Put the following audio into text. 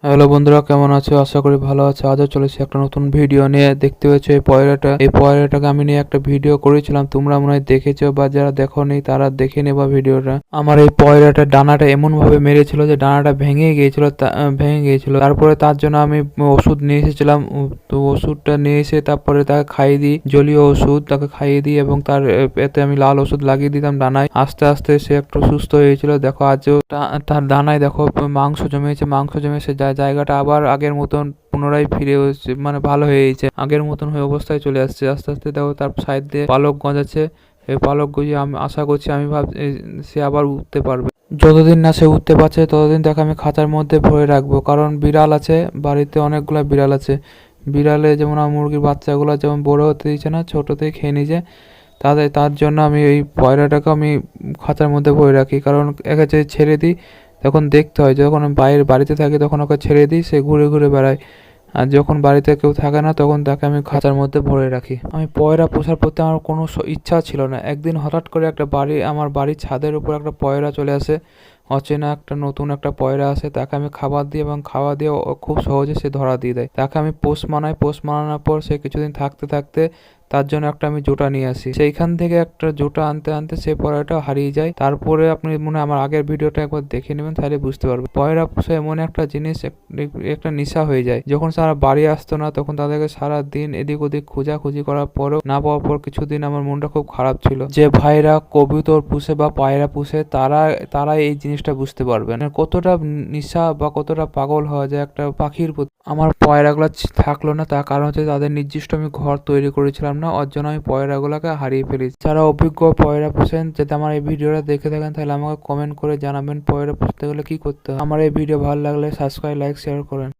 Hello বন্ধুরা, কেমন আছো? আশা করি ভালো আছো। আজও চলেছি একটা নতুন ভিডিও নিয়ে। দেখতে পেয়েছো এই পয়রাটাকে আমি নিয়ে একটা ভিডিও করেছিলাম, তোমরা মনে হয় দেখেছো, বা যারা দেখোনি তারা দেখে নেবা ভিডিওটা। আমার এই পয়রাটার ডানাটা এমন ভাবে মেরেছিল যে ডানাটা ভেঙে গিয়েছিল। তারপরে তার জন্য আমি ওষুধ নিয়ে এসেছিলাম। তো ওষুধটা নিয়ে এসে তারপরে তাকে খাইয়ে দিই, জলীয় ওষুধ তাকে খাইয়ে দিই, এবং তার এতে আমি লাল ওষুধ লাগিয়ে দিতাম ডানায়। আস্তে আস্তে সে একটু সুস্থ হয়েছিল। দেখো আজও তার ডানায় দেখো মাংস জমেছে, মাংস জমে সে জায়গাটা আবার আগের মতন পুনরায় ফিরে এসেছে, মানে ভালো হয়ে গেছে, আগের মতন হয়ে অবস্থায় চলে আসছে। আস্তে আস্তে দেখো তার সাইড দিয়ে পালক গজাচ্ছে। এই পালক গজিয়ে আমি আশা করছি, আমি ভাবছি সে আবার উঠতে পারবে। যতদিন না সে উঠতে পারছে ততদিন তাকে আমি খাঁচার মধ্যে ভরে রাখবো, কারণ বিড়াল আছে বাড়িতে, অনেকগুলো বিড়াল আছে। বিড়ালে যেমন আমার মুরগির বাচ্চাগুলো যেমন বড় হতে দিচ্ছে না, ছোটোতেই খেয়ে নিয়েছে। তার জন্য আমি এই পয়রাটাকে আমি খাঁচার মধ্যে ভরে রাখি, কারণ একে যদি ছেড়ে দিই তখন দেখতে হয়, যখন আমি বাড়িতে থাকি তখন ওকে ছেড়ে দিই, সে ঘুরে ঘুরে বেড়ায়। আর যখন বাড়িতে কেউ থাকে না তখন তাকে আমি খাঁচার মধ্যে ভরে রাখি। আমি পয়রা পোষার প্রতি আমার কোনো ইচ্ছা ছিল না। একদিন হঠাৎ করে আমার বাড়ির ছাদের উপর একটা পয়রা চলে আসে। অচেনা একটা নতুন একটা পয়রা আসে, তাকে আমি খাবার দিই, এবং খাবার দিয়ে ও খুব সহজে সে ধরা দিয়ে দেয়। তাকে আমি পোষ মানাই, পোষ মানানোর পর সে কিছুদিন থাকতে থাকতে তার জন্য একটা আমি জোটা নিয়ে আসি। সেইখান থেকে একটা জোটা আনতে আনতে সে পয়রাটা হারিয়ে যায়। তারপরে আপনি মনে হয় আমার আগের ভিডিওটা একবার দেখে নেবেন, তাহলে বুঝতে পারবেন। পয়রা পোষা এমন একটা জিনিস, একটা নেশা হয়ে যায়। যখন সারা বাড়ি আসতো না তখন তাদেরকে সারা দিন এদিক ওদিক খোঁজাখুঁজি করার পরও না পাওয়ার পর কিছুদিন আমার মনটা খুব খারাপ ছিল। যে ভাইরা কবুতর পুষে বা পায়রা পুষে তারা এই জিনিসটা বুঝতে পারবেন কতটা নেশা বা কতটা পাগল হওয়া যায় একটা পাখির প্রতি। আমার পয়রাগুলো থাকলো না, তার কারণ হচ্ছে তাদের নির্দিষ্ট আমি ঘর তৈরি করেছিলাম না, ওর জন্য আমি পয়রাগুলোকে হারিয়ে ফেলেছি। যারা অভিজ্ঞ পয়রা পোষেন, যদি আমার এই ভিডিওটা দেখে থাকেন তাহলে আমাকে কমেন্ট করে জানাবেন পয়রা পুষতে গেলে কি করতে হয়। আমার এই ভিডিও ভালো লাগলে সাবস্ক্রাইব, লাইক, শেয়ার করেন।